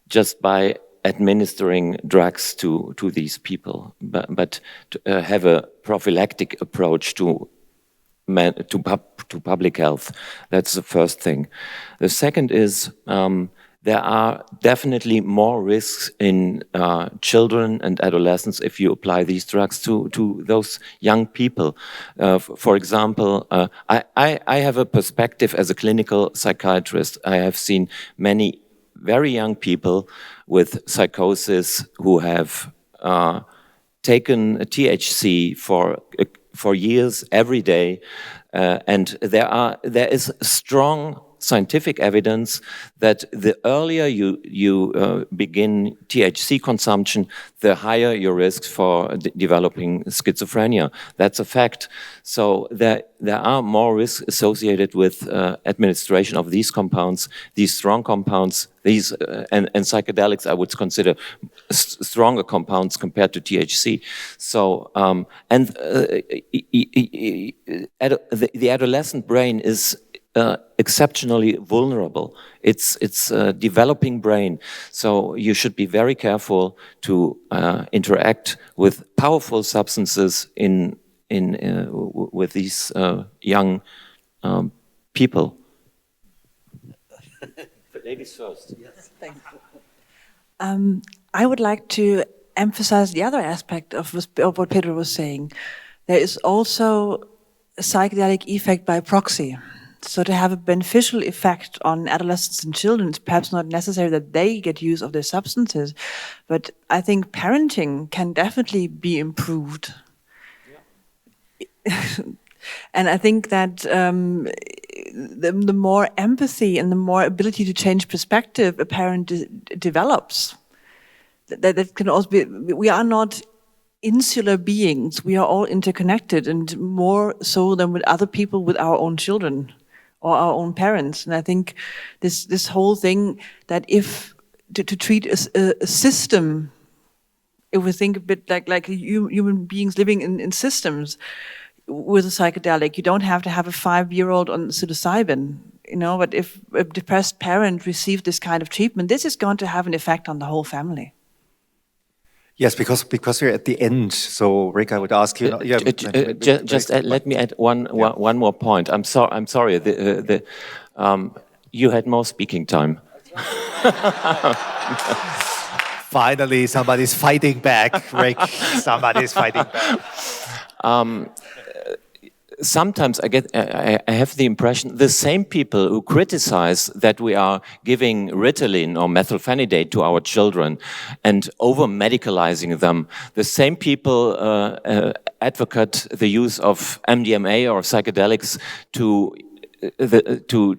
just by administering drugs to these people, but to have a prophylactic approach to public health. That's the first thing. The second is there are definitely more risks in children and adolescents if you apply these drugs to those young people. For example, I have a perspective as a clinical psychiatrist. I have seen many very young people with psychosis who have taken THC for years every day, and there is strong scientific evidence that the earlier you begin THC consumption, the higher your risk for developing schizophrenia. That's a fact. So there are more risks associated with administration of these compounds, these strong compounds, and psychedelics I would consider stronger compounds compared to THC. So the adolescent brain is exceptionally vulnerable. It's a developing brain, so you should be very careful to interact with powerful substances with these young people. Ladies first. Yes, thank you. I would like to emphasize the other aspect of what Pedro was saying. There is also a psychedelic effect by proxy. So to have a beneficial effect on adolescents and children, it's perhaps not necessary that they get use of their substances, but I think parenting can definitely be improved. Yeah. And I think that the more empathy and the more ability to change perspective a parent develops, that can also be, we are not insular beings, we are all interconnected, and more so than with other people, with our own children or our own parents. And I think this whole thing that if to treat a system, if we think a bit like human beings living in systems with a psychedelic, you don't have to have a 5-year-old on psilocybin, but if a depressed parent receives this kind of treatment, this is going to have an effect on the whole family. Yes, because we're at the end. So, Rick, I would ask you. Let me add one more point. I'm sorry. You had more speaking time. Finally, somebody's fighting back, Rick. Somebody's fighting back. Sometimes I have the impression the same people who criticize that we are giving Ritalin or methylphenidate to our children and over-medicalizing them, the same people advocate the use of MDMA or psychedelics to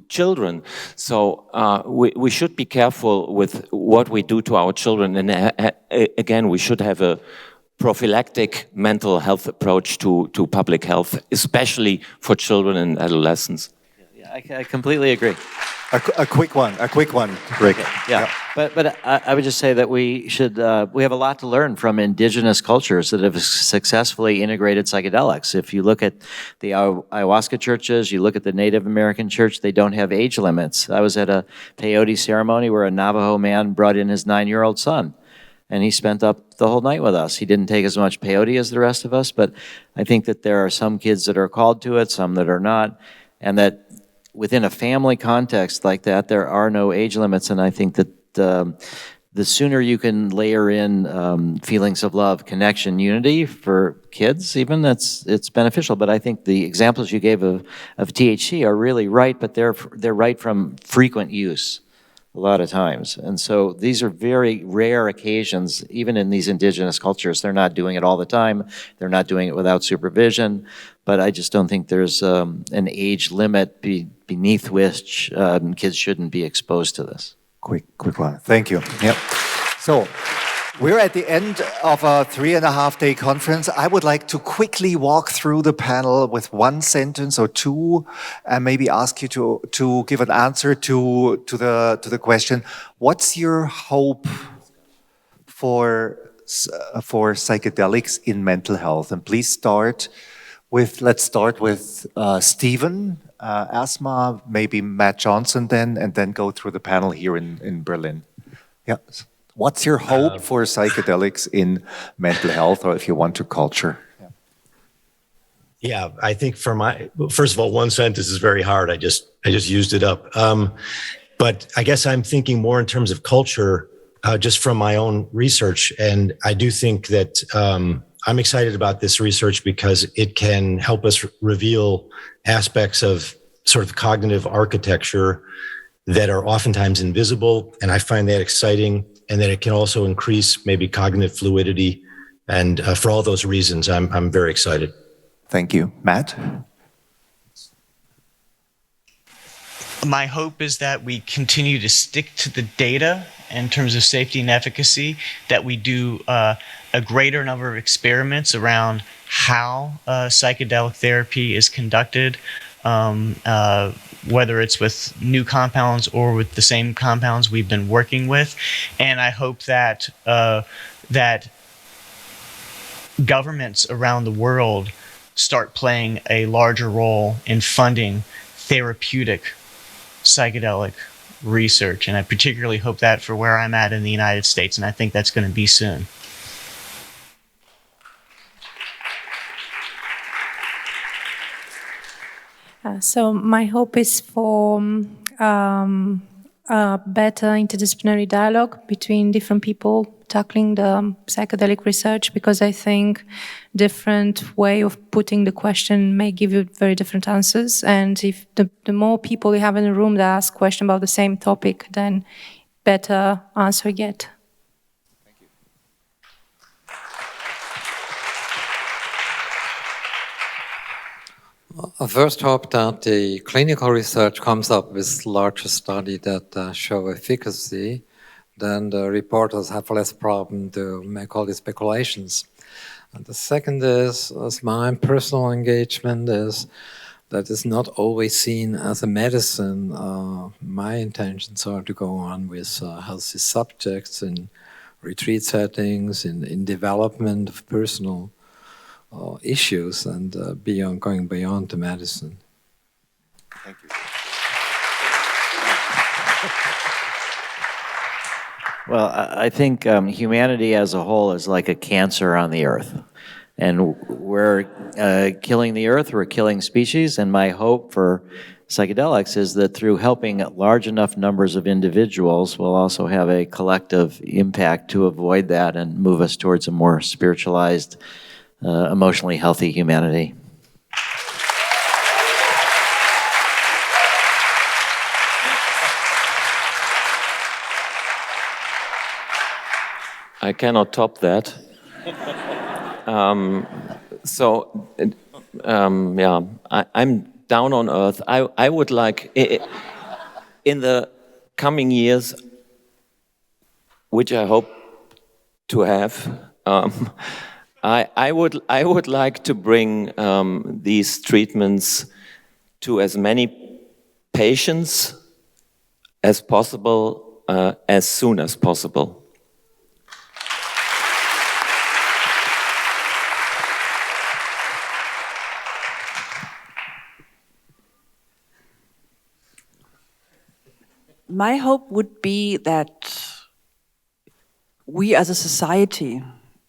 children. So we should be careful with what we do to our children. And again, we should have a prophylactic mental health approach to public health, especially for children and adolescents. I completely agree. A quick one, Rick. Yeah. But I would just say that we should, we have a lot to learn from indigenous cultures that have successfully integrated psychedelics. If you look at the ayahuasca churches, you look at the Native American church, they don't have age limits. I was at a peyote ceremony where a Navajo man brought in his 9-year-old son, and he spent up the whole night with us. He didn't take as much peyote as the rest of us, but I think that there are some kids that are called to it, some that are not, and that within a family context like that, there are no age limits, and I think that the sooner you can layer in feelings of love, connection, unity for kids, even it's beneficial. But I think the examples you gave of THC are really right, but they're right from frequent use a lot of times. And so these are very rare occasions, even in these indigenous cultures. They're not doing it all the time. They're not doing it without supervision. But I just don't think there's an age limit beneath which kids shouldn't be exposed to this. Quick one. Thank you. Yep. So we're at the end of a 3.5-day conference. I would like to quickly walk through the panel with one sentence or two, and maybe ask you to give an answer to the question: what's your hope for psychedelics in mental health? And please let's start with Stephen Asma, maybe Matt Johnson then, and then go through the panel here in Berlin. Yeah. What's your hope for psychedelics in mental health, or if you want to culture? Yeah, I think first of all, one sentence is very hard. I just used it up. But I guess I'm thinking more in terms of culture, just from my own research. And I do think that I'm excited about this research because it can help us reveal aspects of sort of cognitive architecture that are oftentimes invisible. And I find that exciting, and that it can also increase maybe cognitive fluidity. And for all those reasons, I'm very excited. Thank you. Matt? My hope is that we continue to stick to the data in terms of safety and efficacy, that we do a greater number of experiments around how psychedelic therapy is conducted, whether it's with new compounds or with the same compounds we've been working with. And I hope that that governments around the world start playing a larger role in funding therapeutic psychedelic research. And I particularly hope that for where I'm at in the United States, and I think that's going to be soon. So my hope is for a better interdisciplinary dialogue between different people tackling the psychedelic research, because I think different way of putting the question may give you very different answers. And if the more people you have in a room that ask questions about the same topic, then better answer you get. I first hope that the clinical research comes up with larger study that show efficacy. Then the reporters have less problem to make all these speculations. And the second is, as my personal engagement is, that is not always seen as a medicine. My intentions are to go on with healthy subjects in retreat settings, in development of personal issues, and going beyond the medicine. Thank you. Well, I think humanity as a whole is like a cancer on the earth. And we're killing the earth, we're killing species, and my hope for psychedelics is that through helping large enough numbers of individuals, we'll also have a collective impact to avoid that and move us towards a more spiritualized, emotionally healthy humanity. I cannot top that. I'm down on earth. I would like, in the coming years, which I hope to have, I would like to bring these treatments to as many patients as possible, as soon as possible. My hope would be that we as a society,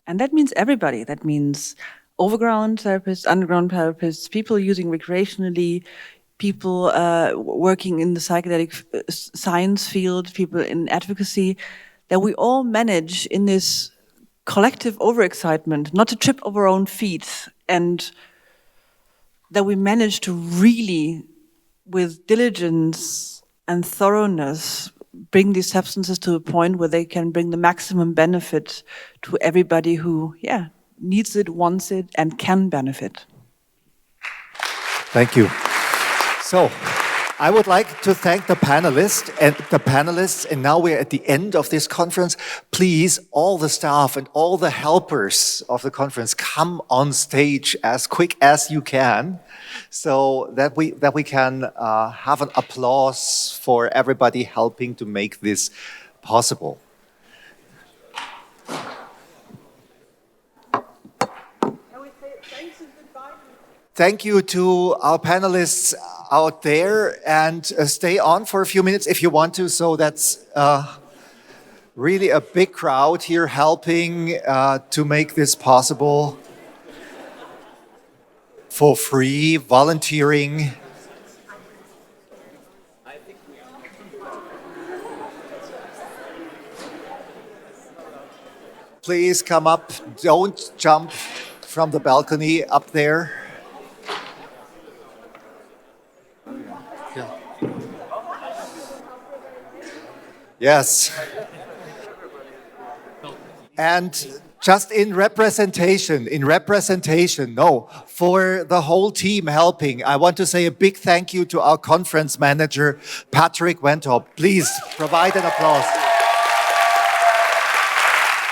and that means everybody, that means overground therapists, underground therapists, people using recreationally, people working in the psychedelic science field, people in advocacy, that we all manage in this collective overexcitement not to trip over our own feet, and that we manage to really, with diligence and thoroughness, bring these substances to a point where they can bring the maximum benefit to everybody who, needs it, wants it, and can benefit. Thank you. So, I would like to thank the panelists, and now we're at the end of this conference. Please, all the staff and all the helpers of the conference, come on stage as quick as you can, so that we can have an applause for everybody helping to make this possible. Thank you to our panelists out there, and stay on for a few minutes if you want to. So that's really a big crowd here helping to make this possible for free, volunteering. Please come up, don't jump from the balcony up there. Yes. And just in representation, for the whole team helping, I want to say a big thank you to our conference manager, Patrick Wentop. Please provide an applause.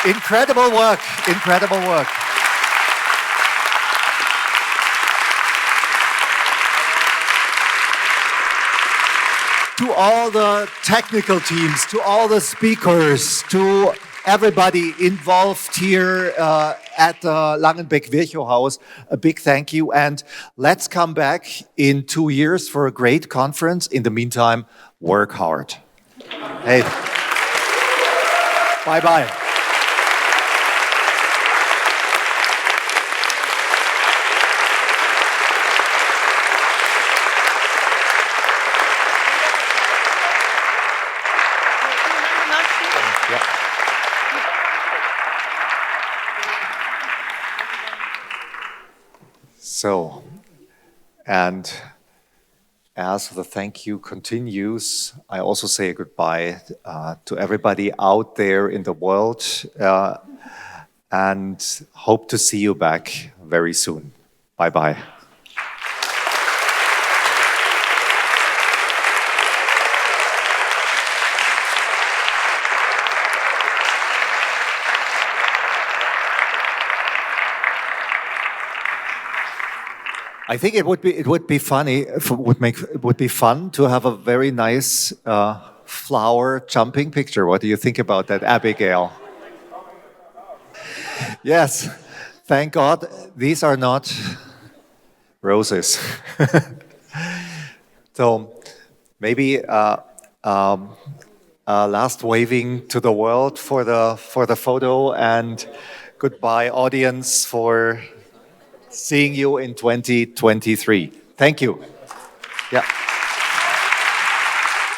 Incredible work, incredible work. To all the technical teams, to all the speakers, to everybody involved here at the Langenbeck-Virchow-Haus, a big thank you. And let's come back in 2 years for a great conference. In the meantime, work hard. Hey, bye-bye. So, and as the thank you continues, I also say goodbye to everybody out there in the world, and hope to see you back very soon. Bye-bye. I think it would be fun to have a very nice flower jumping picture. What do you think about that, Abigail? Yes, thank God these are not roses. So maybe last waving to the world for the photo, and goodbye audience for seeing you in 2023. Thank you. Yeah.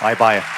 Bye-bye.